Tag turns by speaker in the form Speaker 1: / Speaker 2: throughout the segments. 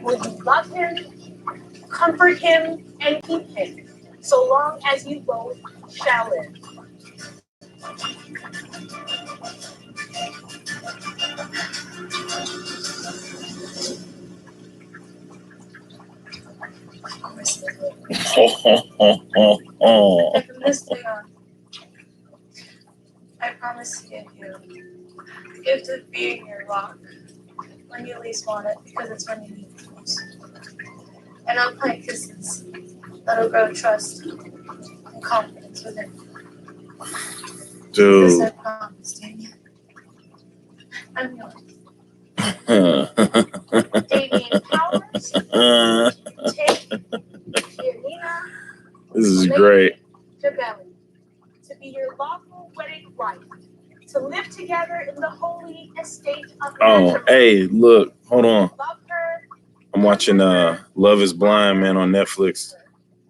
Speaker 1: Will you love him, comfort him, and keep him, so long as you both shall live? And from this day on, I promise to give you the gift of being your rock when you least want it, because it's when you need it most. And I'll plant kisses that'll grow trust and confidence within you. Because I
Speaker 2: Dude.
Speaker 1: promise, Damien. I'm yours. Damien Powers, take Giannina.
Speaker 2: This is great.
Speaker 1: Jabelli, to be your lawful wedded wife, to live together in the holy estate of
Speaker 2: Oh, hey, look, hold on.
Speaker 1: Love her.
Speaker 2: I'm watching Love is Blind, man, on Netflix.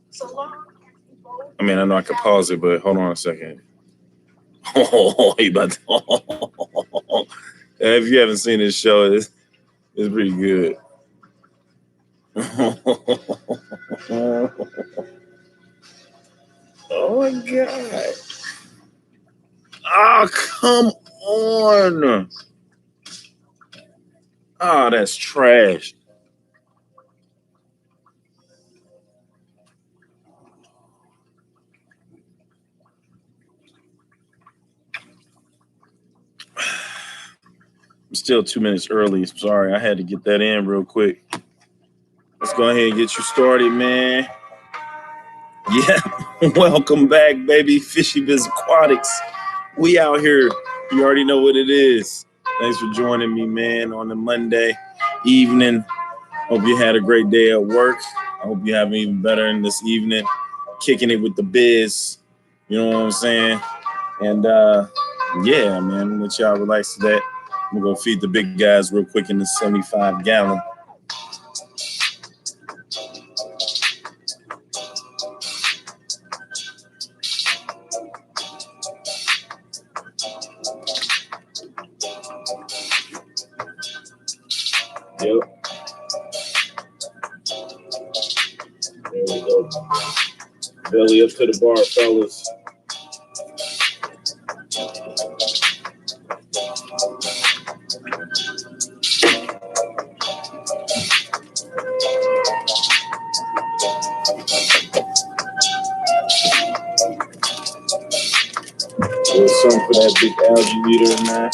Speaker 1: So long as you both
Speaker 2: I mean, I know I can pause it, but hold on a second. Oh, he about to, if you haven't seen this show, it's pretty good. Oh my God. Oh, come on. Oh, that's trash. I'm still 2 minutes early. Sorry, I had to get that in real quick. Let's go ahead and get you started, man. Yeah, welcome back, baby. FishyBizzAquatics. We out here. You already know what it is. Thanks for joining me, man, on the Monday evening. Hope you had a great day at work. I hope you have even better in this evening. Kicking it with the biz. You know what I'm saying? And yeah, man, let y'all relax to that. I'm gonna go feed the big guys real quick in the 75-gallon. Yep. There we go. Belly up to the bar, fellas. There's some for that big algae eater in there.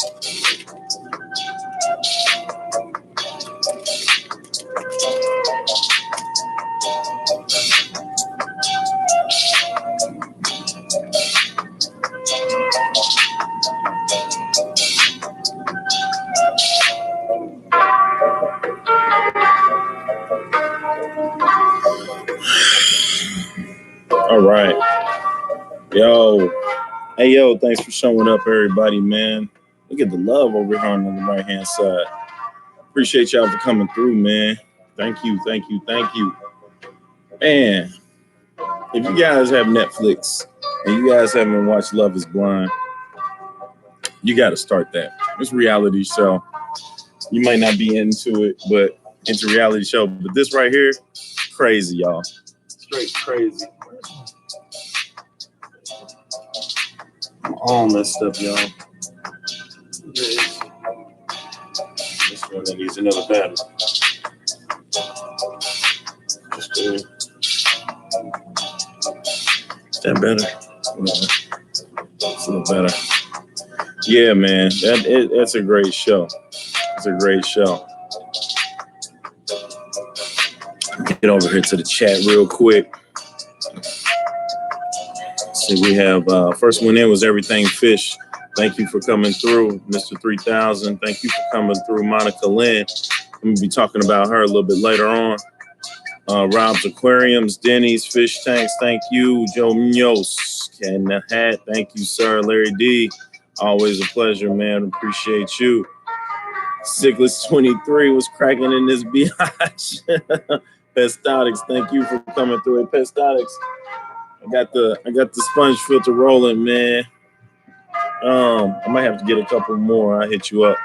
Speaker 2: All right. Yo. Hey, yo, thanks for showing up, everybody, man. Look at the love over here on the right-hand side. Appreciate y'all for coming through, man. Thank you, thank you, thank you. Man, if you guys have Netflix and you guys haven't watched Love is Blind, you got to start that. It's a reality show. You might not be into it, but it's a reality show. But this right here, crazy, y'all. Straight crazy. I'm all messed up, y'all. This one that needs another battery. Just is that better? It's a little better. Yeah, man. That's a great show. It's a great show. Get over here to the chat real quick. See, we have first one in was Everything Fish. Thank you for coming through, Mr. 3000. Thank you for coming through, Monica Lynn. I'm gonna be talking about her a little bit later on. Rob's Aquariums, Denny's Fish Tanks. Thank you, Joe Munoz. Ken the Hat. Thank you, sir. Larry D. Always a pleasure, man. Appreciate you. Sickless 23 was cracking in this biatch. Pestotics, thank you for coming through. Hey, Pestotics. I got the sponge filter rolling, man. I might have to get a couple more. I'll hit you up.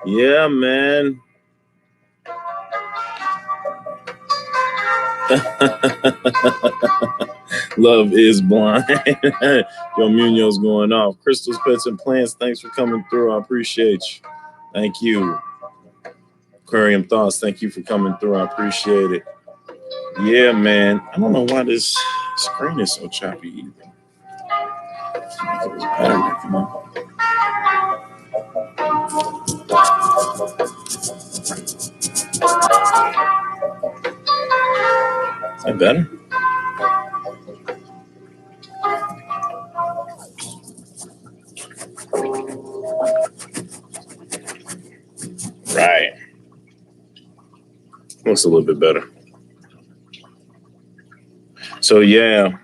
Speaker 2: Yeah, man. Love is blind. Yo, Munoz going off. Crystals, Pets, and Plants, thanks for coming through. I appreciate you. Thank you. Aquarium Thoughts, thank you for coming through. I appreciate it. Yeah, man. I don't know why this screen is so choppy either. Come on. Is that better? Right. Looks a little bit better. So yeah,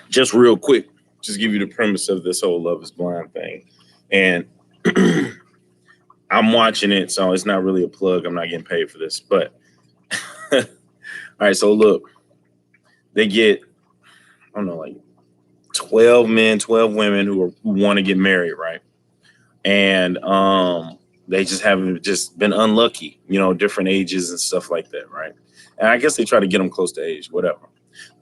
Speaker 2: just real quick, just give you the premise of this whole Love is Blind thing. And I'm watching it, so it's not really a plug. I'm not getting paid for this. But all right, so look, they get, I don't know, like 12 men, 12 women who want to get married, right? And they just haven't just been unlucky, you know, different ages and stuff like that, right? And I guess they try to get them close to age, whatever.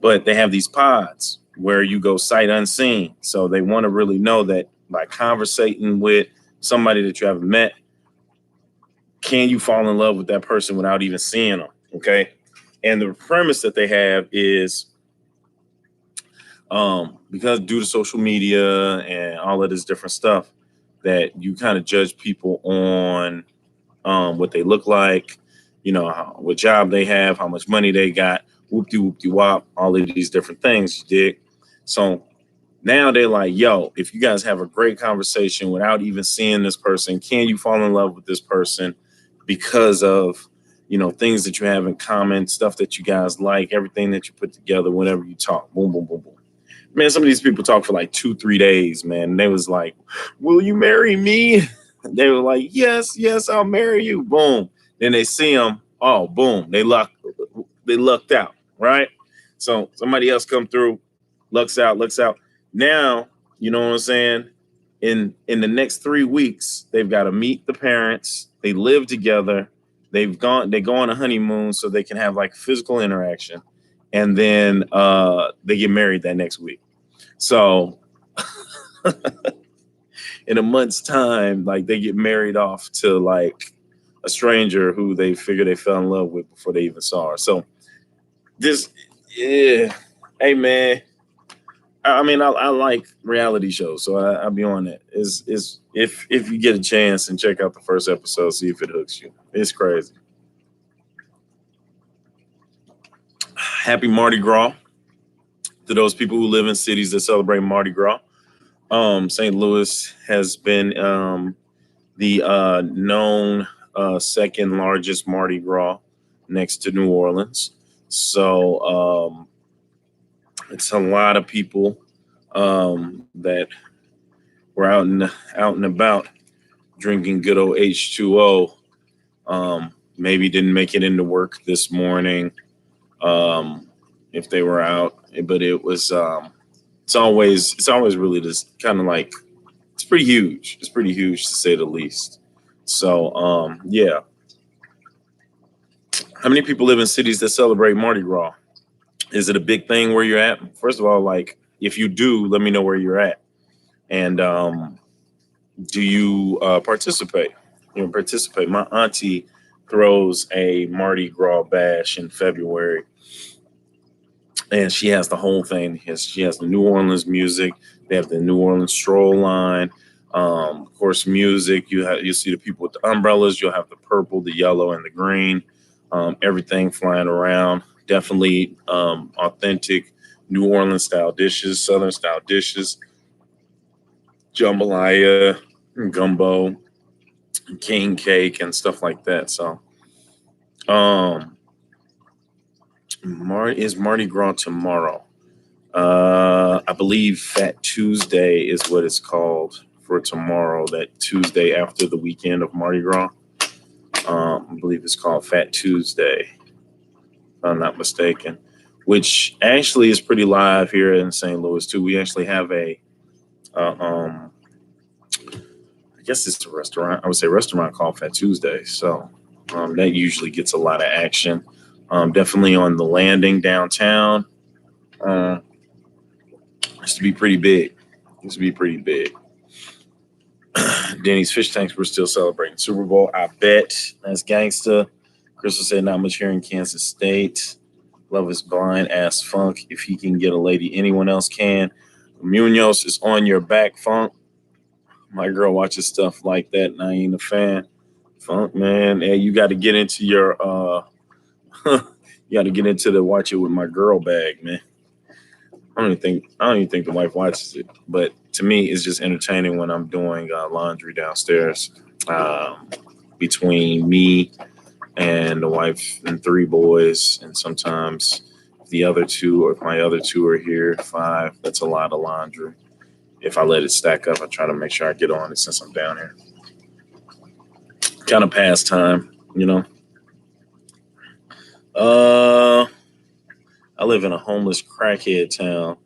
Speaker 2: But they have these pods where you go sight unseen. So they want to really know that by conversating with somebody that you haven't met, can you fall in love with that person without even seeing them? Okay. And the premise that they have is because due to social media and all of this different stuff, that you kind of judge people on what they look like, you know, what job they have, how much money they got, whoop-de-wop, all of these different things, you dig? So now they're like, yo, if you guys have a great conversation without even seeing this person, can you fall in love with this person because of, you know, things that you have in common, stuff that you guys like, everything that you put together whenever you talk, boom, boom, boom, boom. Man, some of these people talk for like 2-3 days, man. And they was like, will you marry me? They were like, yes, I'll marry you. Boom. Then they see them. Oh, boom. They lucked out, right? So somebody else come through, lucks out. Now, you know what I'm saying? In the next 3 weeks, they've got to meet the parents. They live together. They go on a honeymoon so they can have like physical interaction. And then they get married that next week. So in a month's time, like they get married off to like a stranger who they figure they fell in love with before they even saw her. So this, yeah, hey man, I mean, I like reality shows, so I'll be on it. Is if you get a chance and check out the first episode, see if it hooks you. It's crazy. Happy Mardi Gras to those people who live in cities that celebrate Mardi Gras. St. Louis has been the known second largest Mardi Gras next to New Orleans. So it's a lot of people that were out and about drinking good old H2O. Maybe didn't make it into work this morning if they were out, but it was it's always really just kind of like it's pretty huge. It's pretty huge to say the least. So yeah. How many people live in cities that celebrate Mardi Gras? Is it a big thing where you're at? First of all, like if you do, let me know where you're at. And do you participate? You know, participate. My auntie throws a Mardi Gras bash in February, and she has the whole thing. She has the New Orleans music. They have the New Orleans stroll line. Of course, music. You see the people with the umbrellas. You'll have the purple, the yellow, and the green. Everything flying around. Definitely authentic New Orleans style dishes, Southern style dishes, jambalaya, gumbo, king cake, and stuff like that. So, is Mardi Gras tomorrow? I believe Fat Tuesday is what it's called for tomorrow. That Tuesday after the weekend of Mardi Gras. I believe it's called Fat Tuesday, if I'm not mistaken, which actually is pretty live here in St. Louis too. We actually have I guess it's a restaurant. I would say restaurant called Fat Tuesday. So that usually gets a lot of action. Definitely on the landing downtown. Used to be pretty big. Denny's fish tanks were still celebrating Super Bowl. I bet. That's gangsta. Crystal said not much here in Kansas State. Love is blind ass Funk. If he can get a lady, anyone else can. Munoz is on your back, Funk. My girl watches stuff like that, and I ain't a fan. Funk, man. Hey, you got to get into your you got to get into the watch it with my girl bag, man. I don't even think the wife watches it, but to me, it's just entertaining when I'm doing laundry downstairs. Between me and the wife and 3 boys, and sometimes the other 2 or if my other 2 are here, 5. That's a lot of laundry. If I let it stack up, I try to make sure I get on it since I'm down here. Kind of past time, you know. I live in a homeless crackhead town.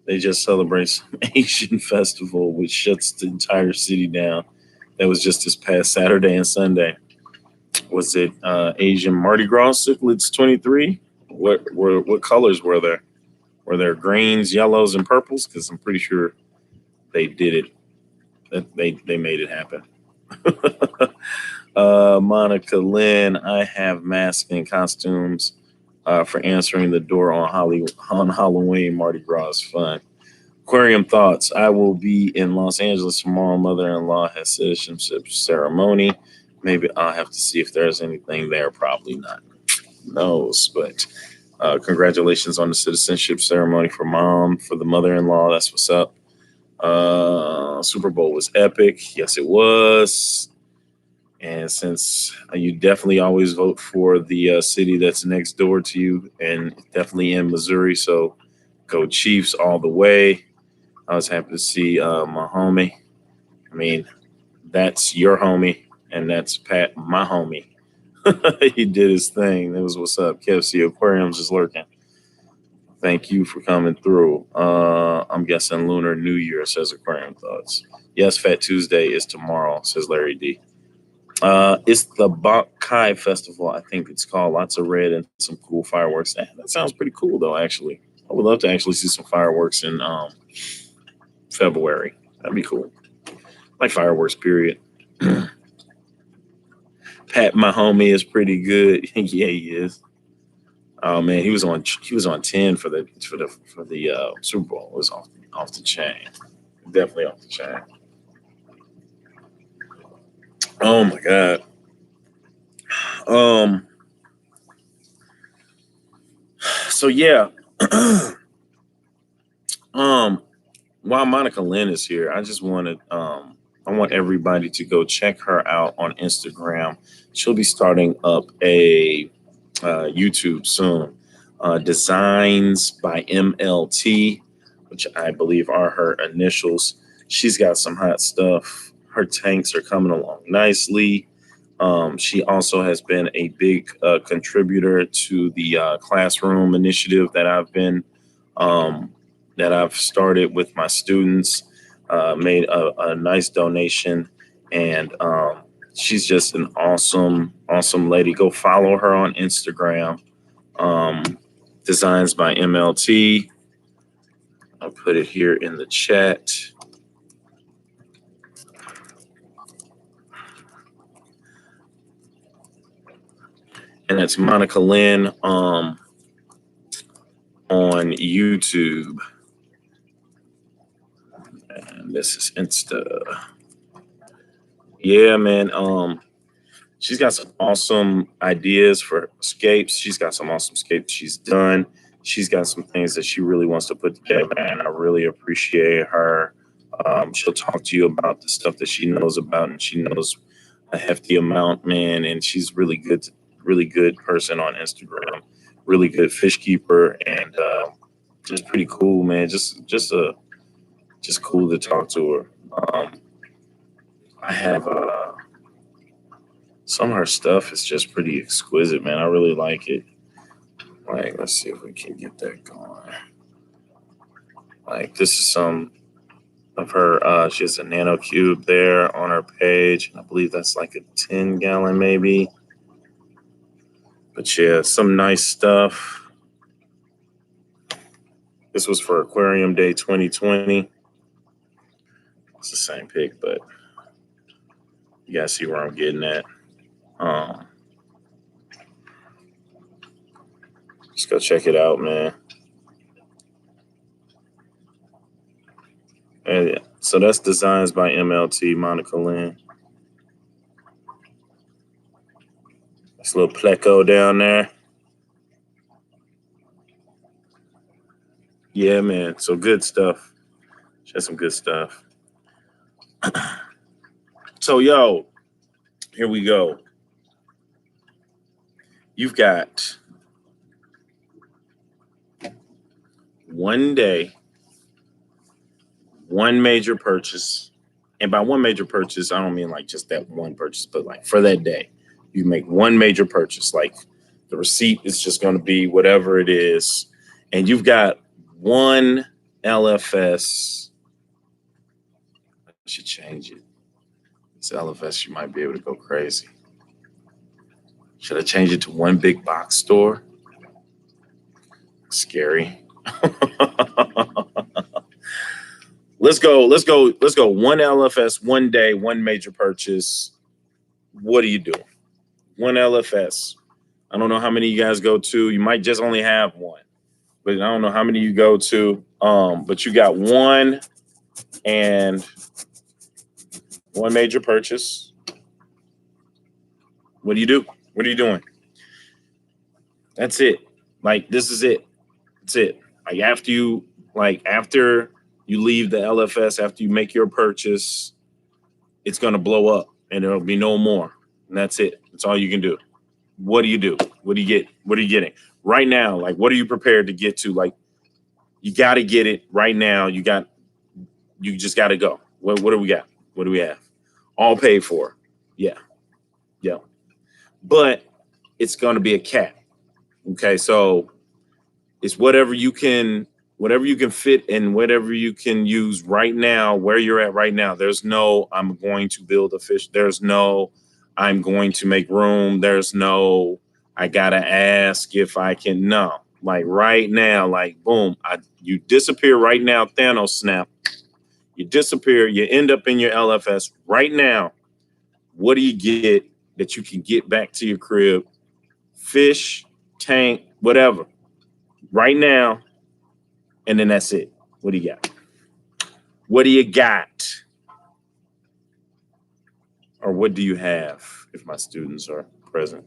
Speaker 2: They just celebrate some Asian festival, which shuts the entire city down. That was just this past Saturday and Sunday. Was it Asian Mardi Gras Cichlids 23? What colors were there? Were there greens, yellows, and purples? Because I'm pretty sure they did it. They made it happen. Monica Lynn, I have masks and costumes for answering the door on Halloween. Mardi Gras is fun. Aquarium thoughts. I will be in Los Angeles tomorrow. Mother-in-law has citizenship ceremony. Maybe I'll have to see if there's anything there. Probably not. Who knows? But congratulations on the citizenship ceremony for mom, for the mother-in-law. That's what's up. Super Bowl was epic. Yes, it was. And since you definitely always vote for the city that's next door to you, and definitely in Missouri, so go Chiefs all the way. I was happy to see my homie. I mean, that's your homie, and that's Pat, my homie. He did his thing. That was what's up. KFC Aquarium's just lurking. Thank you for coming through. I'm guessing Lunar New Year, says Aquarium Thoughts. Yes, Fat Tuesday is tomorrow, says Larry D. It's the Bok Kai Festival, I think it's called. Lots of red and some cool fireworks. That sounds pretty cool, though, actually. I would love to actually see some fireworks in February. That'd be cool. Like fireworks, period. Pat, my homie, is pretty good. Yeah, he is. Oh man, he was on 10 for the Super Bowl. It was off the chain. Definitely off the chain. Oh my god. So yeah. While Monica Lynn is here, I just wanted I want everybody to go check her out on Instagram. She'll be starting up a YouTube soon. Designs by MLT, which I believe are her initials. She's got some hot stuff. Her tanks are coming along nicely. She also has been a big contributor to the classroom initiative that I've started with my students. Made a nice donation, and she's just an awesome lady. Go follow her on Instagram. Designs by MLT. I'll put it here in the chat. And it's Monica Lynn on YouTube. And this is Insta. Yeah, man. She's got some awesome ideas for escapes. She's got some awesome escapes she's done. She's got some things that she really wants to put together, and I really appreciate her. She'll talk to you about the stuff that she knows about, and she knows a hefty amount, man. And she's really good person on Instagram, really good fish keeper, and just pretty cool, man. Just cool to talk to her. I have some of her stuff is just pretty exquisite, man. I really like it. Like, let's see if we can get that going. Like, this is some of her. She has a nano cube there on her page. I believe that's like a 10-gallon, maybe. But yeah, some nice stuff. This was for Aquarium Day 2020. It's the same pic, but you guys see where I'm getting at. Just go check it out, man. And yeah, so that's designs by MLT Monica Lynn. This little pleco down there. Yeah, man. So good stuff. Just some good stuff. So, yo, here we go. You've got one day, one major purchase. And by one major purchase, I don't mean like just that one purchase, but like for that day, you make one major purchase. Like the receipt is just going to be whatever it is. And you've got one LFS. I should change it. This LFS, you might be able to go crazy. Should I change it to one big box store? Scary. Let's go. One LFS, one day, one major purchase. What are you doing? One LFS. I don't know how many you guys go to. You might just only have one, but I don't know how many you go to. But you got one and one major purchase. What do you do? What are you doing? That's it. Like, this is it. That's it. Like after you leave the LFS, after you make your purchase, it's gonna blow up and there'll be no more. And that's it. That's all you can do. What do you do? What do you get? What are you getting? Right now, like what are you prepared to get to? Like you gotta get it right now. You just gotta go. What do we got? What do we have? All paid for. Yeah. Yeah. But it's gonna be a cap. Okay, so it's whatever you can fit and whatever you can use right now, where you're at right now. There's no, I'm going to build a fish. There's no, I'm going to make room. There's no, I gotta ask if I can. No, like right now, like boom, you disappear right now. Thanos snap. You disappear. You end up in your LFS right now. What do you get that you can get back to your crib? Fish, tank, whatever. Right now. And then that's it. What do you got? What do you got? Or what do you have if my students are present?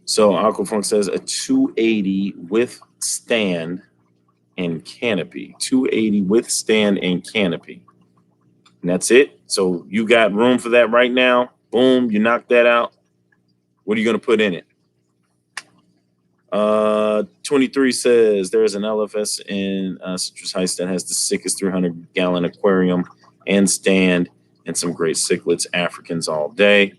Speaker 2: So Aquafunk says a 280 with stand and canopy. 280 with stand and canopy. And that's it. So you got room for that right now. Boom, you knock that out. What are you going to put in it? 23 says there is an LFS in Citrus Heights that has the sickest 300-gallon aquarium and stand and some great cichlids, Africans all day.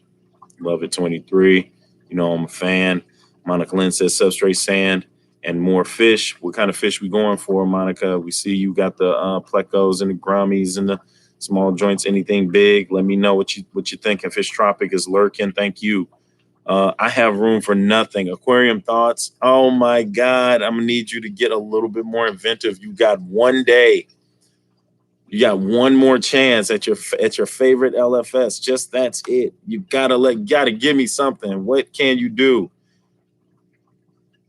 Speaker 2: Love it, 23. You know I'm a fan. Monica Lynn says substrate sand and more fish. What kind of fish we going for, Monica? We see you got the plecos and the grommies and the small joints. Anything big? Let me know what you thinking. Fish Tropic is lurking. Thank you. I have room for nothing. Aquarium thoughts. Oh my God. I'm gonna need you to get a little bit more inventive. You got one day. You got one more chance at your favorite LFS. Just that's it. You gotta give me something. What can you do?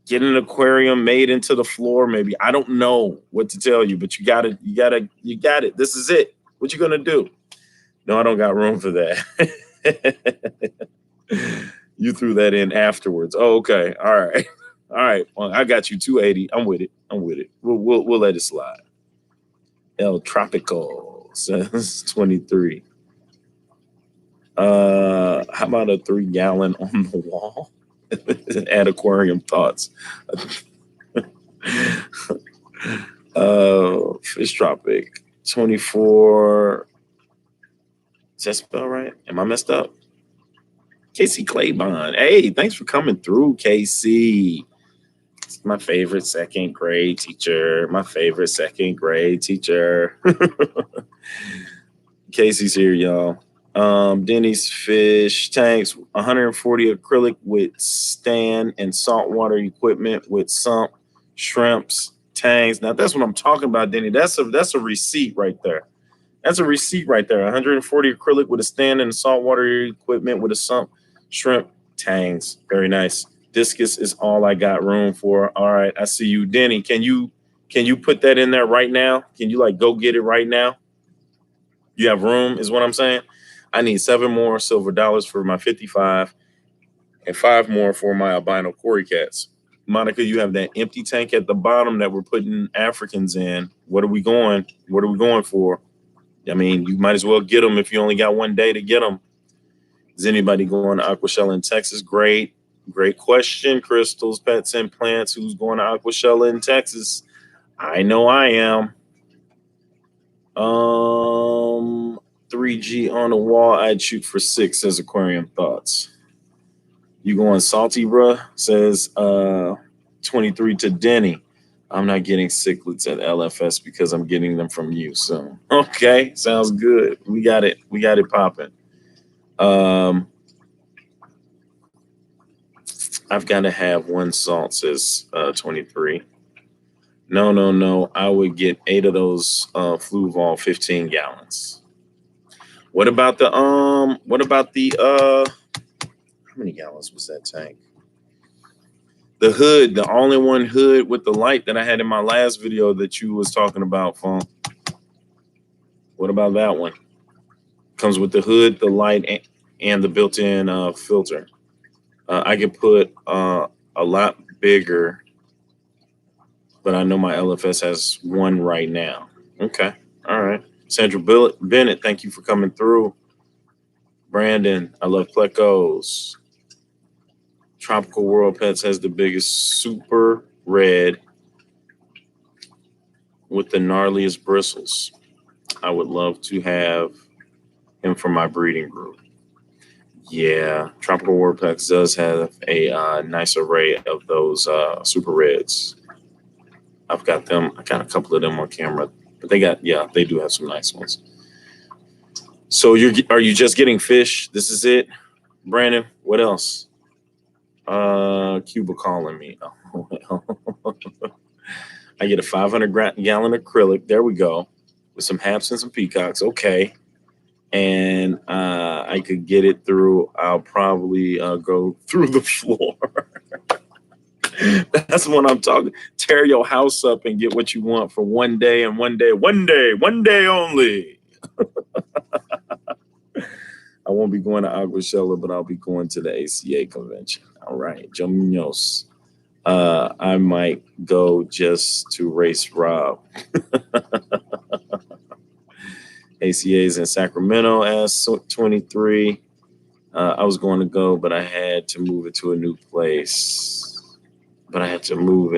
Speaker 2: Get an aquarium made into the floor, maybe. I don't know what to tell you, but you got it. This is it. What you gonna do? No, I don't got room for that. You threw that in afterwards. Oh, okay. All right. All right. Well, I got you 280. I'm with it. We'll let it slide. El Tropical says 23. How about a 3-gallon on the wall? Add aquarium thoughts. Fish Tropic 24. Is that spelled right? Am I messed up? Casey Claybon. Hey, thanks for coming through, Casey. It's my favorite second grade teacher. Casey's here, y'all. Denny's fish tanks, 140 acrylic with stand and saltwater equipment with sump, shrimps, tangs. Now that's what I'm talking about, Denny. That's a receipt right there. That's a receipt right there. 140 acrylic with a stand and saltwater equipment with a sump, shrimp, tangs. Very nice. Discus is all I got room for. All right, I see you, Denny. Can you put that in there right now? Can you like go get it right now? You have room, is what I'm saying. I need 7 more silver dollars for my 55 and 5 more for my albino Cory cats. Monica, you have that empty tank at the bottom that we're putting Africans in. What are we going? What are we going for? I mean, you might as well get them if you only got one day to get them. Is anybody going to Aquashella in Texas? Great question. Crystals, pets, and plants. Who's going to Aquashella in Texas? I know I am. 3G on the wall. I'd shoot for 6, says Aquarium Thoughts. You going salty, bruh? Says 23 to Denny. I'm not getting cichlids at LFS because I'm getting them from you. So okay, sounds good. We got it popping. I've got to have 1 salt, says 23. No. I would get 8 of those Fluval 15 gallons. What about the how many gallons was that tank? The hood, the only one hood with the light that I had in my last video that you was talking about, Funk. What about that one? Comes with the hood, the light, and the built-in filter. I could put a lot bigger, but I know my LFS has 1 right now. Okay, all right. Sandra Bennett, thank you for coming through. Brandon, I love plecos. Tropical World Pets has the biggest super red with the gnarliest bristles. I would love to have him for my breeding group. Yeah, Tropical World Pets does have a nice array of those super reds. I've got them. I got a couple of them on camera, but they do have some nice ones. So are you just getting fish? This is it, Brandon. What else? Cuba calling me. Oh, well. I get a 500-gallon acrylic. There we go, with some haps and some peacocks. Okay, and I could get it through. I'll probably go through the floor. That's what I'm talking. Tear your house up and get what you want for 1 day and 1 day only. I won't be going to Aquashella, but I'll be going to the ACA convention. All right, Joe Munoz. I might go just to race Rob. ACA's in Sacramento as 23. I was going to go, but I had to move it to a new place. To Aquashella,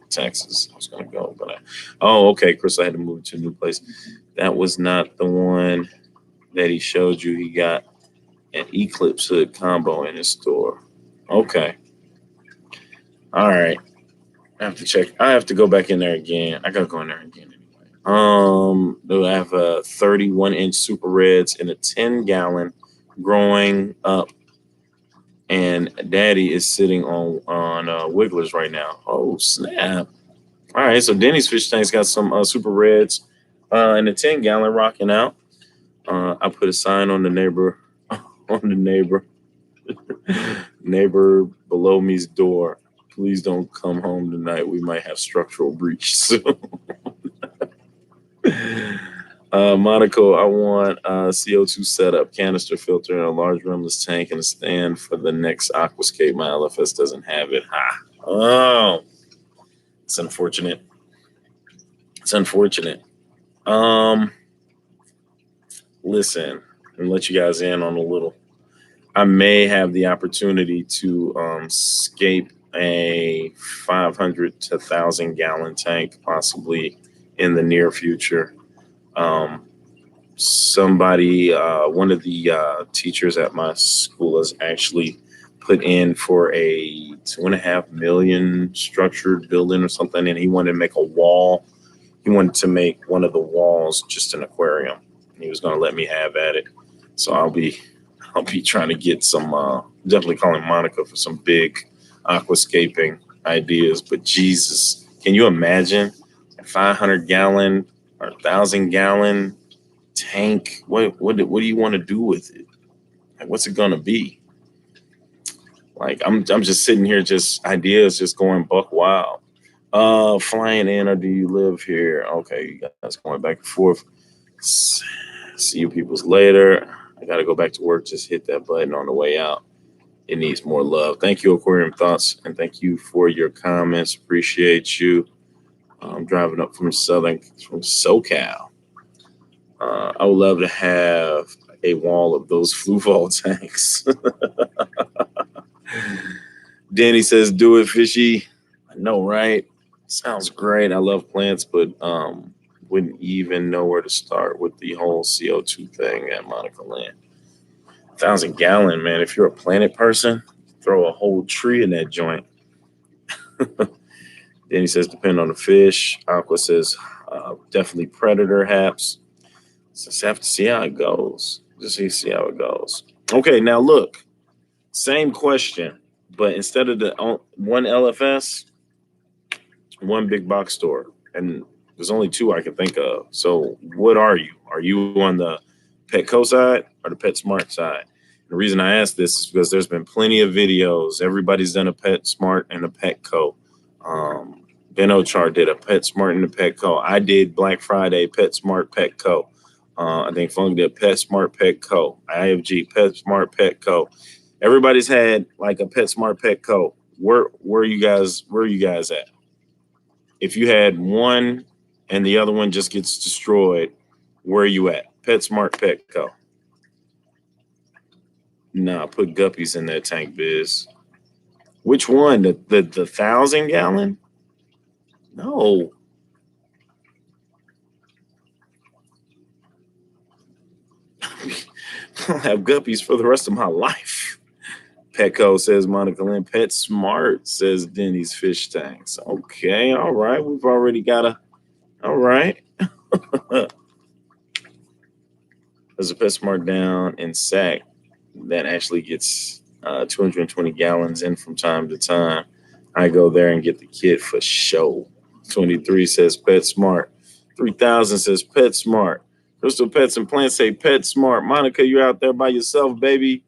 Speaker 2: Texas. I was going to go, but okay, Chris, I had to move it to a new place. That was not the one that he showed you. He got an Eclipse hood combo in his store. Okay. All right. I have to check. I have to go back in there again. I got to go in there again anyway. I have a 31-inch super reds in a 10-gallon growing up. And Daddy is sitting on Wigglers right now. Oh, snap. All right, so Denny's fish tank's got some super reds in a 10-gallon rocking out. I put a sign on the neighbor below me's door. Please don't come home tonight. We might have structural breach soon. Monaco, I want a CO2 setup, canister filter, and a large rimless tank and a stand for the next aquascape. My LFS doesn't have it. Oh, it's unfortunate. Listen, and let you guys in on a little. I may have the opportunity to scape a 500 to 1,000 gallon tank, possibly in the near future. Somebody, one of the teachers at my school has actually put in for a $2.5 million structured building or something, and he wanted to make a wall He wanted to make one of the walls just an aquarium. He was going to let me have at it. So I'll be trying to get some, definitely calling Monica for some big aquascaping ideas. But Jesus, can you imagine a 500-gallon or 1,000-gallon tank? What do you want to do with it? Like, what's it going to be? Like, I'm just sitting here, just ideas just going buck wild. Flying in, or do you live here? Okay, you guys going back and forth. See you peoples later. I gotta go back to work. Just hit that button on the way out. It needs more love. Thank you, Aquarium Thoughts, and thank you for your comments. Appreciate you. I'm driving up from SoCal. I would love to have a wall of those flu vault tanks. Danny says, "Do it, fishy." I know, right? Sounds great. I love plants, but wouldn't even know where to start with the whole CO2 thing at Monica Land. 1,000-gallon, man. If you're a planet person, throw a whole tree in that joint. Then he says, depend on the fish. Aqua says, definitely predator haps. Just have to see how it goes. Just see how it goes. Okay, now look. Same question, but instead of the one LFS, one big box store. And there's only two I can think of. So what are you? Are you on the Petco side or the PetSmart side? The reason I ask this is because there's been plenty of videos. Everybody's done a PetSmart and a Petco. Ben Ochar did a PetSmart and a Petco. I did Black Friday PetSmart Petco. I think Funk did PetSmart Petco. IFG PetSmart Petco. Everybody's had like a PetSmart Petco. Where are you guys at? If you had one and the other one just gets destroyed, where are you at? PetSmart Petco. Nah, put guppies in that tank, Biz. Which one? The 1,000-gallon? No. I'll have guppies for the rest of my life. Petco says Monica Lynn. PetSmart says Denny's Fish Tanks. Okay, all right. We've already got all right. There's a PetSmart down in Sac that actually gets 220 gallons in from time to time. I go there and get the kit for show. 23 says PetSmart. 3,000 says PetSmart. Crystal Pets and Plants say PetSmart. Monica, you're out there by yourself, baby.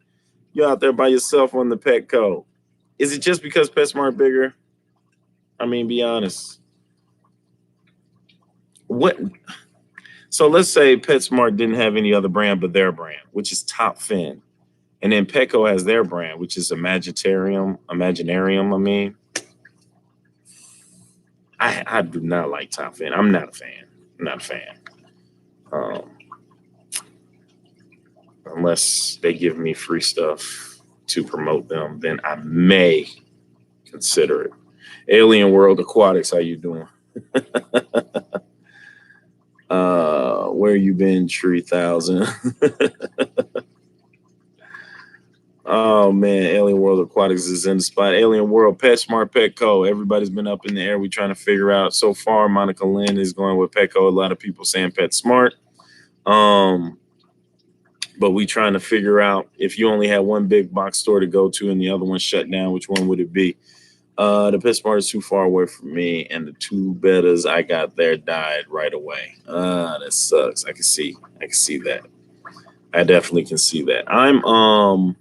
Speaker 2: You're out there by yourself on the Petco. Is it just because PetSmart bigger? I mean, be honest. What? So let's say PetSmart didn't have any other brand but their brand, which is Top Fin. And then Petco has their brand, which is Imaginarium. I mean, I do not like Top Fin. I'm not a fan. Unless they give me free stuff to promote them, then I may consider it. Alien World Aquatics, how you doing? Where you been, 3,000? Oh man, Alien World Aquatics is in the spot. Alien World, PetSmart, Petco. Everybody's been up in the air. We're trying to figure out. So far, Monica Lynn is going with Petco. A lot of people saying PetSmart. But we trying to figure out, if you only had one big box store to go to and the other one shut down, which one would it be? The PetSmart is too far away from me, and the two betas I got there died right away. That sucks. I can see that. I definitely can see that. I'm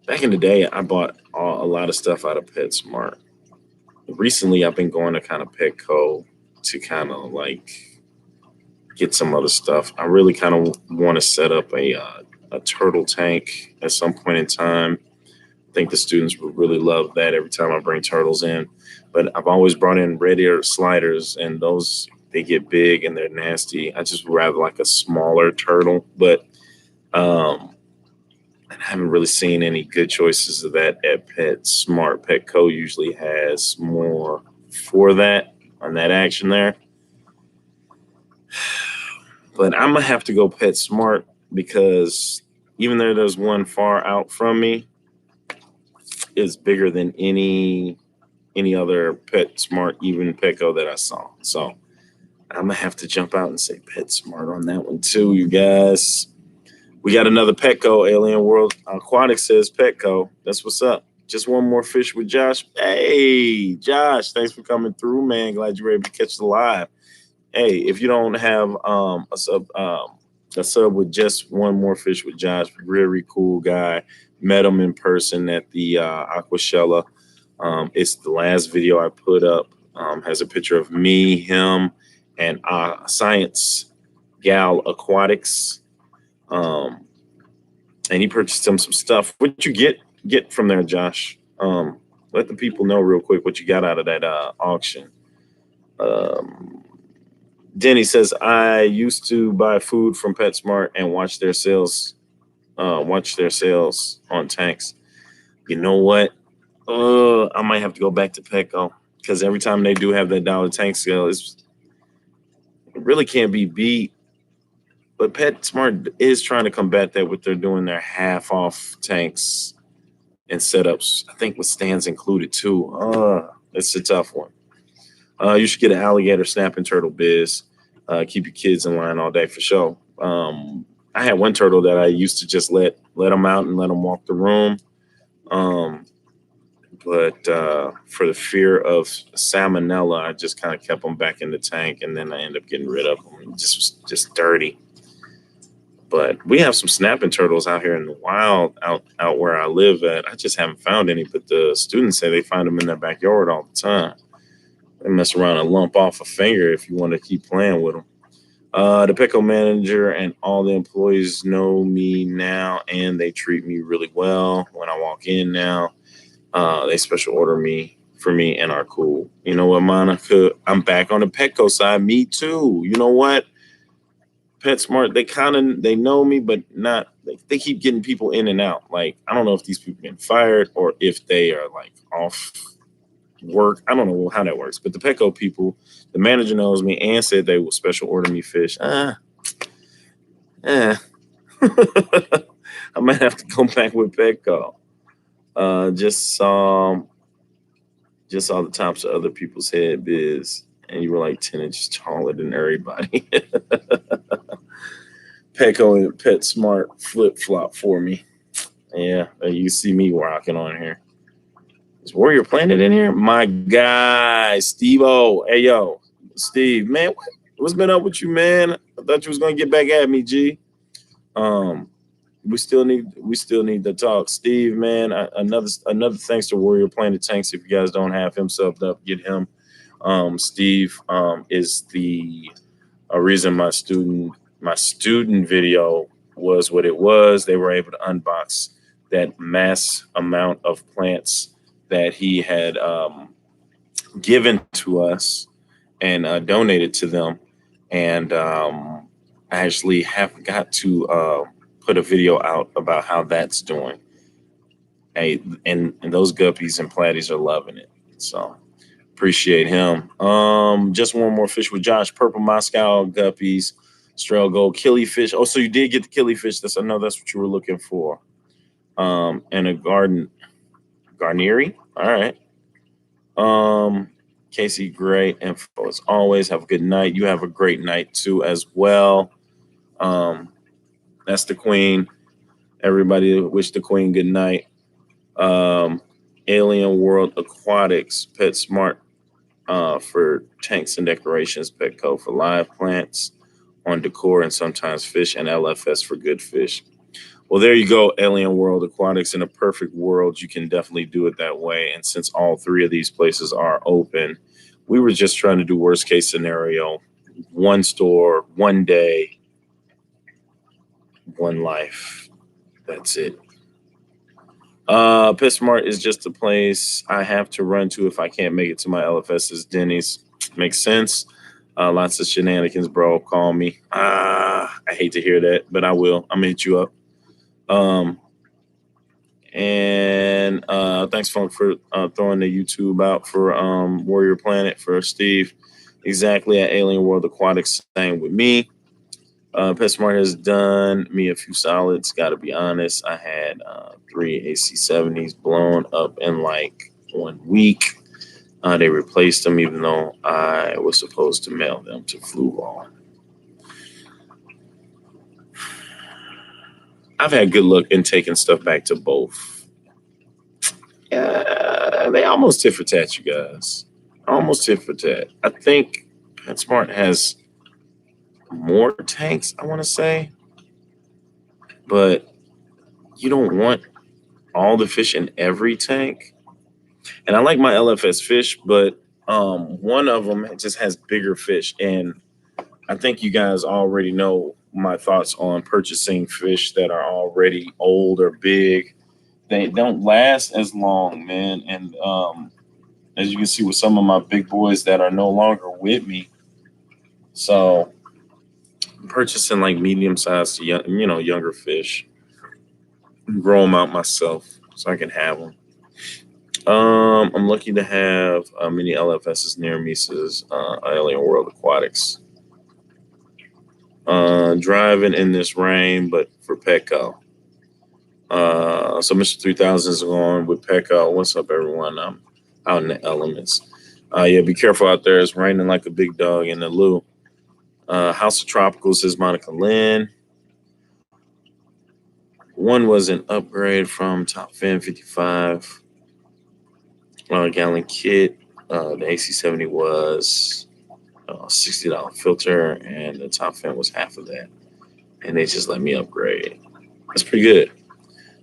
Speaker 2: back in the day, I bought a lot of stuff out of PetSmart. Recently, I've been going to kind of Petco to kind of like get some other stuff. I really kind of want to set up a turtle tank at some point in time. I think the students would really love that every time I bring turtles in. But I've always brought in red ear sliders, and those, they get big and they're nasty. I just rather like a smaller turtle, but I haven't really seen any good choices of that at PetSmart. Petco usually has more for that on that action there. But I'm gonna have to go PetSmart because even though there's one far out from me, is bigger than any other PetSmart, even Petco that I saw. So I'm gonna have to jump out and say PetSmart on that one too, you guys. We got another Petco. Alien World Aquatics says Petco. That's what's up. Just one more fish with Josh. Hey, Josh, thanks for coming through, man. Glad you were able to catch the live. Hey, if you don't have a sub with just one more fish with Josh, really cool guy. Met him in person at the Aquashella. It's the last video I put up. Has a picture of me, him, and Science Gal Aquatics. And he purchased him some stuff. What you get from there, Josh? Let the people know real quick what you got out of that auction. Denny says, I used to buy food from PetSmart and watch their sales on tanks. You know what? I might have to go back to Petco because every time they do have that dollar tank sale, it really can't be beat. But PetSmart is trying to combat that with they're doing their half off tanks and setups. I think with stands included too. It's a tough one. You should get an alligator snapping turtle, Biz. Keep your kids in line all day for sure. I had one turtle that I used to just let them out and let them walk the room. But for the fear of salmonella, I just kind of kept them back in the tank, and then I ended up getting rid of them. Just dirty. But we have some snapping turtles out here in the wild, out where I live at. I just haven't found any, but the students say they find them in their backyard all the time. They mess around and lump off a finger if you want to keep playing with them. The Petco manager and all the employees know me now, and they treat me really well when I walk in now. They special order for me and are cool. You know what, Monica? I'm back on the Petco side. Me too. You know what? PetSmart, they know me, but not. They keep getting people in and out. Like, I don't know if these people getting fired or if they are like off work. I don't know how that works. But the Petco people, the manager knows me and said they will special order me fish. I might have to go back with Petco. Just saw the tops of other people's head, Biz, and you were like 10 inches taller than everybody. Petco and PetSmart flip-flop for me. Yeah, you see me rocking on here. Is Warrior Planet in here? My guy, Steve-O. Hey, yo, Steve, man, what's been up with you, man? I thought you was going to get back at me, G. We still need to talk. Steve, man, another thanks to Warrior Planet Tanks. If you guys don't have him subbed up, get him. Steve is the reason my student video was what it was. They were able to unbox that mass amount of plants that he had given to us and donated to them. And I actually have got to put a video out about how that's doing. Hey, and those guppies and platies are loving it. So appreciate him. Just one more fish with Josh. Purple Moscow guppies, Strail Gold killifish. Oh, so you did get the killifish. I know that's what you were looking for. And a Garnieri. All right. Casey, great info as always. Have a good night. You have a great night too as well. That's the queen. Everybody wish the queen good night. Alien World Aquatics, PetSmart for tanks and decorations, Petco for live plants on decor and sometimes fish, and LFS for good fish. Well, there you go, Alien World Aquatics. In a perfect world, you can definitely do it that way. And since all three of these places are open, we were just trying to do worst case scenario. One store, one day, one life. That's it. PetSmart is just a place I have to run to if I can't make it to my LFS's. Denny's. Makes sense. Lots of shenanigans, bro. Call me. I hate to hear that, but I will. I'm gonna hit you up. And thanks, Funk, for throwing the YouTube out for Warrior Planet for Steve. Exactly, at Alien World Aquatics, same with me. PetSmart has done me a few solids. Got to be honest. I had 3 AC-70s blown up in like 1 week. They replaced them, even though I was supposed to mail them to Fluval. I've had good luck in taking stuff back to both. Yeah, they almost tit for tat, you guys. Almost tit for tat. I think PetSmart has more tanks, I want to say, but you don't want all the fish in every tank. And I like my LFS fish, but one of them just has bigger fish. And I think you guys already know my thoughts on purchasing fish that are already old or big. They don't last as long, man. And as you can see with some of my big boys that are no longer with me. So I'm purchasing like medium sized, younger fish, grow them out myself so I can have them. I'm lucky to have many LFSs near me, says Alien World Aquatics. Driving in this rain, but for Petco. So Mr. 3000 is on with Petco. What's up, everyone? I'm out in the elements. Yeah, be careful out there. It's raining like a big dog in the loo. House of Tropicals, says Monica Lynn. One was an upgrade from Top Fin 55 gallon kit. The AC-70 was $60 filter, and the Top Fin was half of that. And they just let me upgrade. That's pretty good.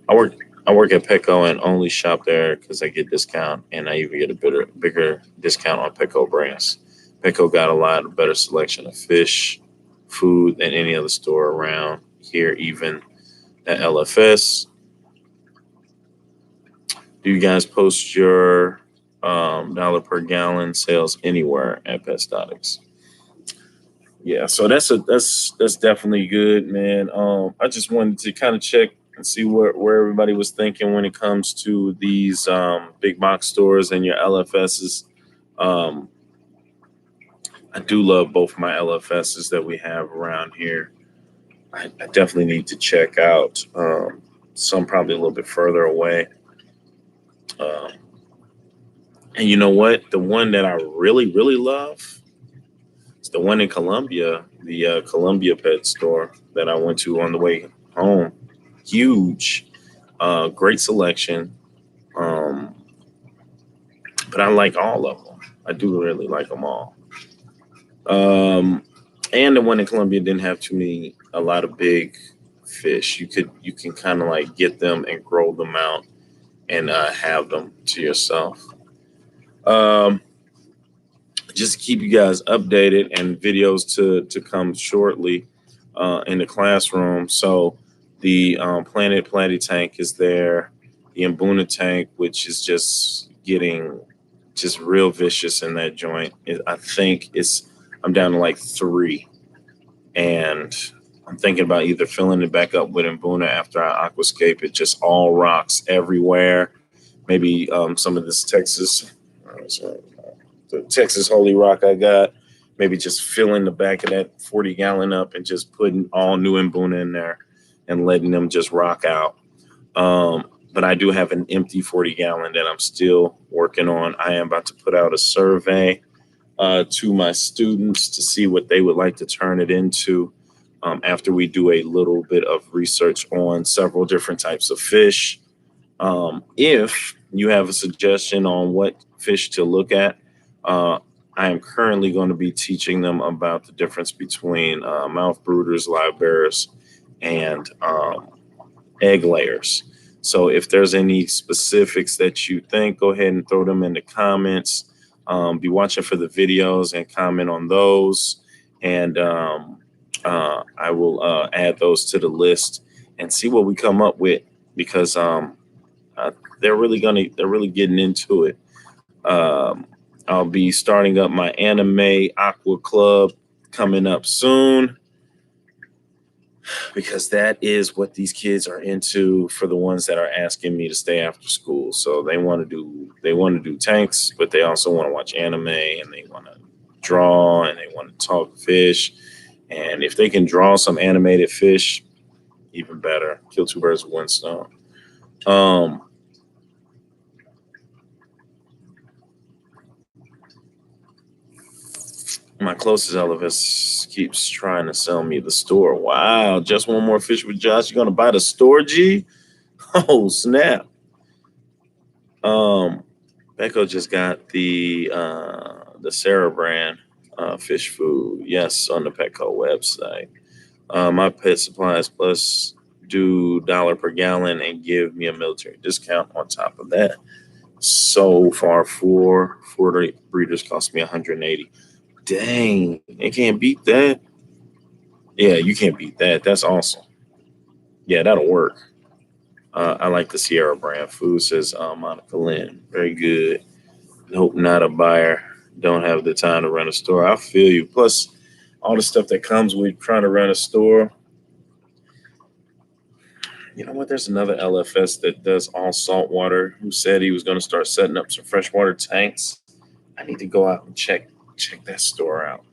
Speaker 2: I work at Petco and only shop there because I get discount, and I even get a bigger discount on Petco brands. Petco got a lot of better selection of fish, food than any other store around here, even at LFS. Do you guys post your dollar per gallon sales anywhere at Pestatics? Yeah, so that's definitely good, man. I just wanted to kind of check and see where everybody was thinking when it comes to these big box stores and your LFSs. I do love both my LFSs that we have around here. I definitely need to check out some probably a little bit further away. And you know what? The one that I really, really love is the one in Columbia, the Columbia pet store that I went to on the way home. Huge, great selection. Um, but I like all of them. I do really like them all. And the one in Columbia didn't have a lot of big fish. You can kind of like get them and grow them out and have them to yourself. Just to keep you guys updated and videos to come shortly in the classroom. So the Planet Platy tank is there. The Mbuna tank, which is just getting just real vicious in that joint. I think I'm down to like 3. And I'm thinking about either filling it back up with Mbuna after I aquascape it, just all rocks everywhere. Maybe some of this the Texas Holy Rock I got, maybe just filling the back of that 40 gallon up and just putting all new Mbuna in there and letting them just rock out. But I do have an empty 40 gallon that I'm still working on. I am about to put out a survey to my students to see what they would like to turn it into after we do a little bit of research on several different types of fish. If you have a suggestion on what fish to look at, I am currently going to be teaching them about the difference between mouth brooders, live bearers, and egg layers. So if there's any specifics that you think, go ahead and throw them in the comments. Be watching for the videos and comment on those. And I will add those to the list and see what we come up with, because they're really getting into it. I'll be starting up my anime aqua club coming up soon, because that is what these kids are into for the ones that are asking me to stay after school. So they want to do tanks, but they also want to watch anime, and they want to draw, and they want to talk fish, And if they can draw some animated fish, even better. Kill two birds with one stone. My closest LFS keeps trying to sell me the store. Wow, just one more fish with Josh. You're gonna buy the store, G? Oh snap! Becco just got the Sarah brand fish food. Yes, on the Petco website. My Pet Supplies Plus do $1 per gallon and give me a military discount on top of that. So far, four breeders cost me 180. Dang, they can't beat that. Yeah, you can't beat that. That's awesome. Yeah, that'll work. I like the Sierra brand food, says Monica Lynn. Very good. Nope, not a buyer. Don't have the time to run a store. I feel you. Plus, all the stuff that comes with trying to run a store. You know what? There's another LFS that does all saltwater who said he was going to start setting up some freshwater tanks. I need to go out and check that store out.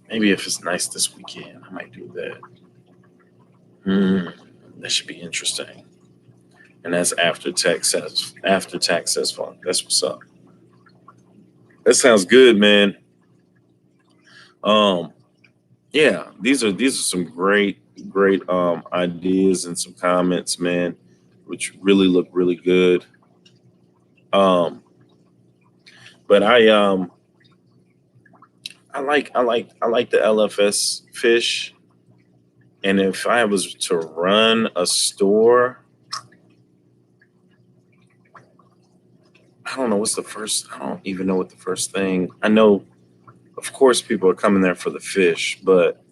Speaker 2: Maybe if it's nice this weekend, I might do that. That should be interesting. And that's after tax says fun. That's what's up. That sounds good, man. Yeah, these are some great ideas and some comments, man, which really look really good. But I like the LFS fish, and if I was to run a store, I don't know what's the first. I don't even know what the first thing. I know, of course, people are coming there for the fish, but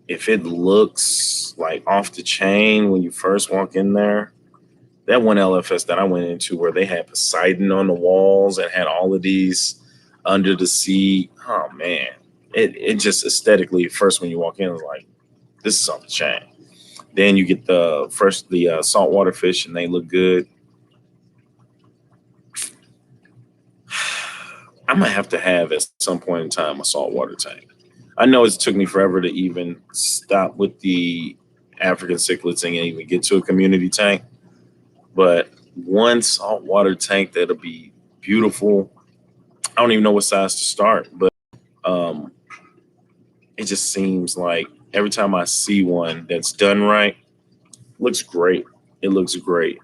Speaker 2: if it looks like off the chain when you first walk in there, that one LFS that I went into where they had Poseidon on the walls and had all of these under the sea. Oh man, it just aesthetically first when you walk in is like, this is off the chain. Then you get the saltwater fish and they look good. I might have to have at some point in time a saltwater tank. I know it took me forever to even stop with the African cichlids and even get to a community tank. But one saltwater tank that'll be beautiful. I don't even know what size to start, but it just seems like every time I see one that's done right, looks great. It looks great.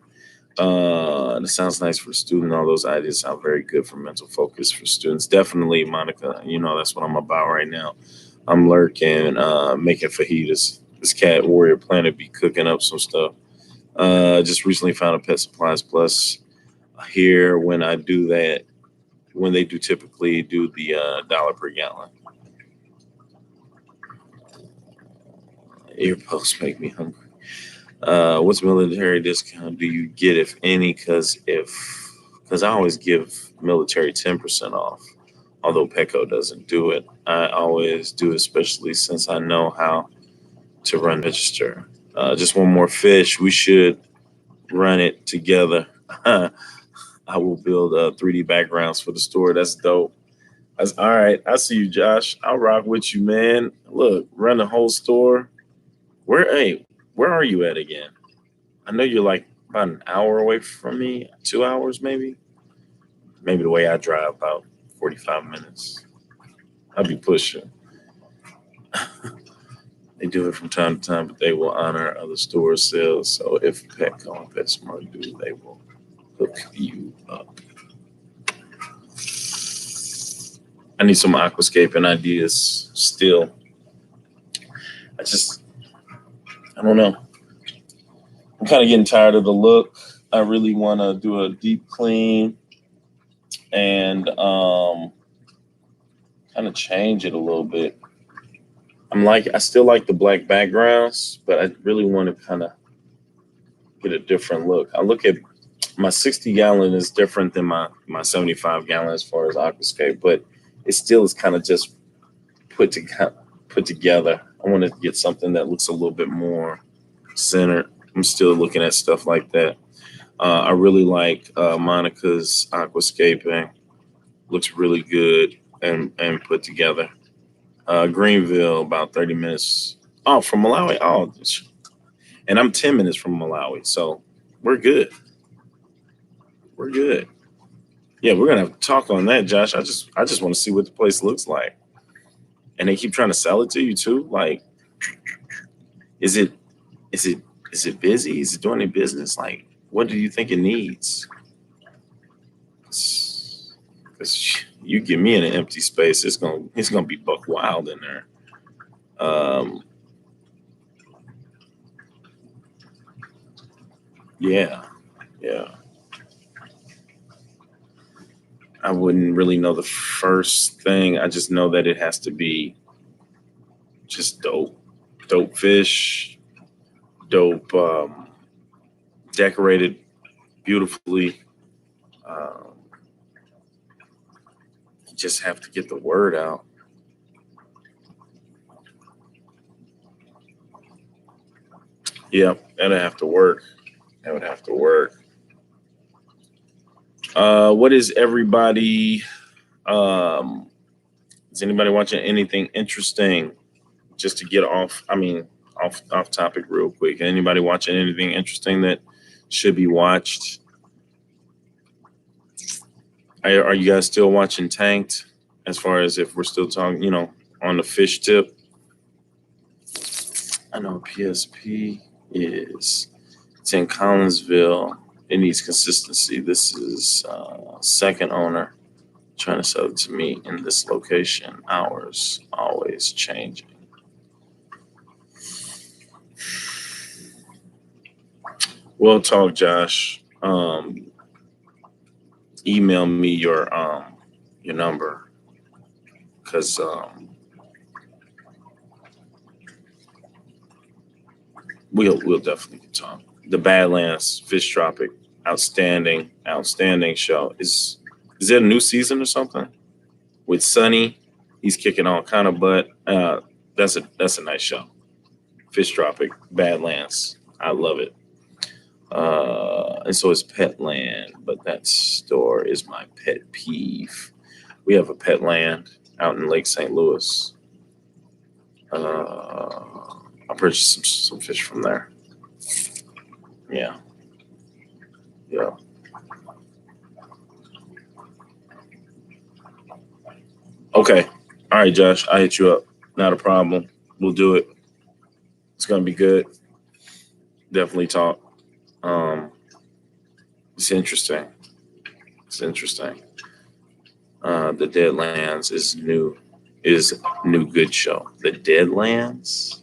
Speaker 2: It sounds nice for a student. All those ideas sound very good for mental focus for students. Definitely, Monica. You know that's what I'm about right now. I'm lurking, making fajitas. This Cat Warrior Planet be cooking up some stuff. Just recently found a Pet Supplies Plus here. When I do that, when they do typically do the $1 per gallon. Ear posts make me hungry. What's military discount do you get, if any? Because I always give military 10% off, although Petco doesn't do it. I always do, especially since I know how to run register. Just one more fish. We should run it together. I will build 3D backgrounds for the store. That's dope. That's all right. I see you, Josh. I'll rock with you, man. Look, run the whole store. Where are you at again? I know you're like about an hour away from me, 2 hours maybe. Maybe the way I drive, about 45 minutes. I'll be pushing. They do it from time to time, but they will honor other store sales. So if Petco and PetSmart do, they will hook you up. I need some aquascaping ideas still. I don't know. I'm kind of getting tired of the look. I really want to do a deep clean and kind of change it a little bit. I still like the black backgrounds, but I really want to kind of get a different look. I look at my 60 gallon is different than my 75 gallon as far as aquascape, but it still is kind of just put together. I want to get something that looks a little bit more centered. I'm still looking at stuff like that. I really like Monica's aquascaping. Looks really good and put together. Greenville, about 30 minutes. Oh, from Malawi. Oh, and I'm 10 minutes from Malawi, so we're good. We're good. Yeah, we're gonna have to talk on that, Josh. I just want to see what the place looks like. And they keep trying to sell it to you too. Like, is it is it is it busy? Is it doing any business? Like, what do you think it needs? Because you give me an empty space, it's gonna be buck wild in there. Um, yeah, yeah. I wouldn't really know the first thing. I just know that it has to be just dope fish, dope, decorated beautifully. Um, you just have to get the word out. Yep, that'd have to work. That would have to work. What is everybody? Um, is anybody watching anything interesting? Just to get off, I mean, off topic real quick. Anybody watching anything interesting that should be watched? Are you guys still watching Tanked? As far as if we're still talking, on the fish tip. I know PSP is. It's in Collinsville. It needs consistency. This is second owner trying to sell it to me in this location. Hours always changing. We'll talk, Josh. Email me your number, because we'll definitely talk. The Badlands Fish Tropic, outstanding show. Is there a new season or something with Sunny? He's kicking all kind of butt. That's a nice show. Fish Tropic, Badlands. I love it. And so is Petland, but that store is my pet peeve. We have a Petland out in Lake St. Louis. I purchased some fish from there. Yeah. Okay. All right, Josh. I hit you up. Not a problem. We'll do it. It's gonna be good. Definitely talk. It's interesting. The Deadlands is new good show. The Deadlands?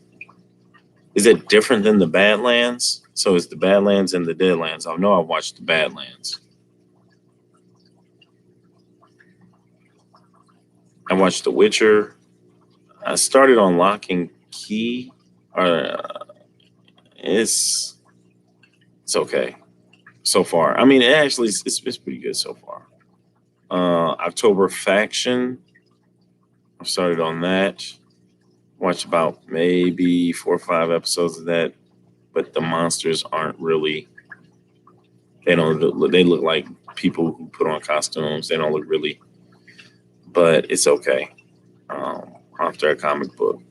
Speaker 2: Is it different than the Badlands? So it's the Badlands and the Deadlands. I know I watched the Badlands. I watched The Witcher. I started on Lock and Key. It's okay so far. I mean, it's pretty good so far. October Faction. I started on that. Watched about maybe 4 or 5 episodes of that, but the monsters aren't really. They look like people who put on costumes. They don't look really, but it's okay. After a comic book.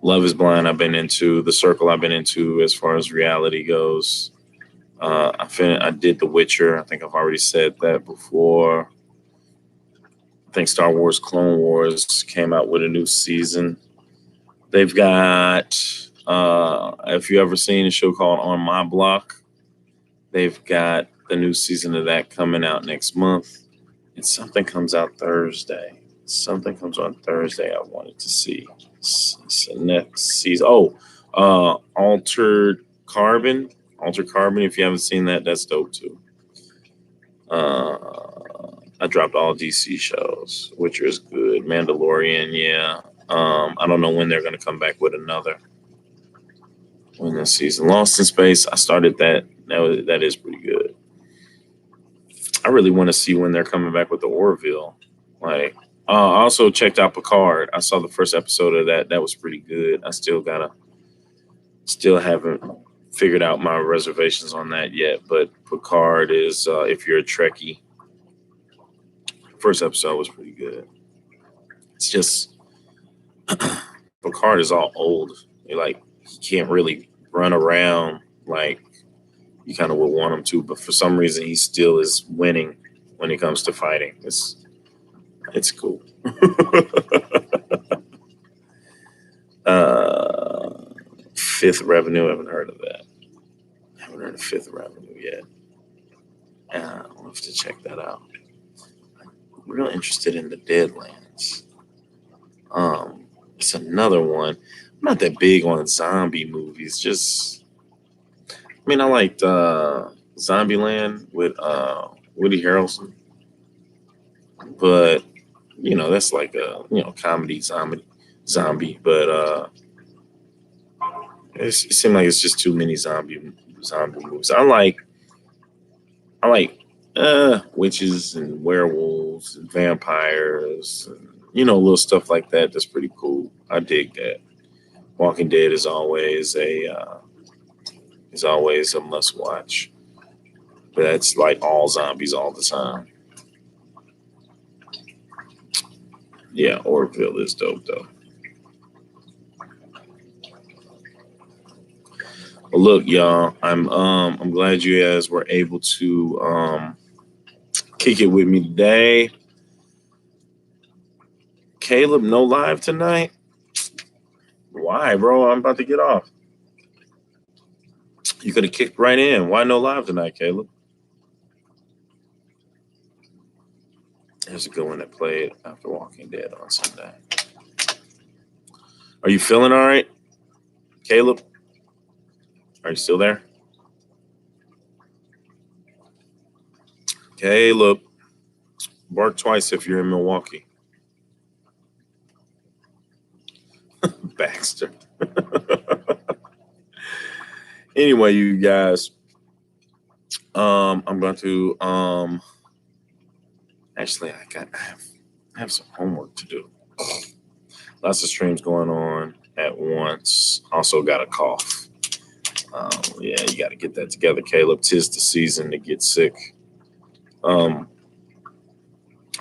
Speaker 2: Love is Blind. I've been into The Circle. I've been into as far as reality goes. I did The Witcher. I think I've already said that before. I think Star Wars Clone Wars came out with a new season. They've got, if you ever seen a show called On My Block, they've got the new season of that coming out next month. And something comes out Thursday. I wanted to see. It's next season. Altered Carbon. If you haven't seen that, that's dope too. I dropped all DC shows, which is good. Mandalorian, yeah. I don't know when they're going to come back with another. When this season, Lost in Space, I started that. That is pretty good. I really want to see when they're coming back with the Orville. I also checked out Picard. I saw the first episode of that. That was pretty good. I still haven't figured out my reservations on that yet. But Picard is, if you're a Trekkie, first episode was pretty good. It's just Picard is all old. Like he can't really run around like you kind of would want him to, but for some reason he still is winning when it comes to fighting. It's cool. Fifth Revenue. I haven't heard of that. I haven't heard of Fifth Revenue yet. I'll have to check that out. I'm real interested in the Deadlands. It's another one. I'm not that big on zombie movies. Just, I mean, I liked Zombieland with Woody Harrelson, but you know that's like a comedy zombie. But it seemed like it's just too many zombie movies. I like witches and werewolves and vampires and little stuff like that. That's pretty cool. I dig that. Walking Dead is always a must watch. But that's like all zombies all the time. Yeah, Orville is dope though. Well, look, y'all, I'm glad you guys were able to kick it with me today. Caleb, no live tonight? Why, bro? I'm about to get off. You could have kicked right in. Why no live tonight, Caleb? There's a good one that played after Walking Dead on Sunday. Are you feeling all right, Caleb? Are you still there? Caleb, bark twice if you're in Milwaukee. Baxter. Anyway, you guys, I'm going to actually I have some homework to do. Lots of streams going on at once. Also got a cough. Yeah, you got to get that together, Caleb. 'Tis the season to get sick. I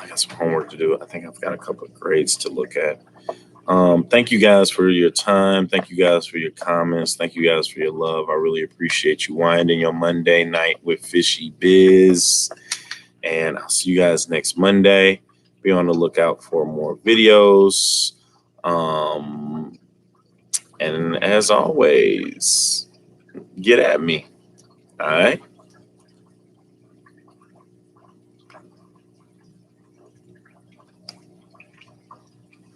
Speaker 2: got some homework to do. I think I've got a couple of grades to look at. Thank you guys for your time. Thank you guys for your comments. Thank you guys for your love. I really appreciate you winding your Monday night with Fishy Biz. And I'll see you guys next Monday. Be on the lookout for more videos. And as always, get at me. All right.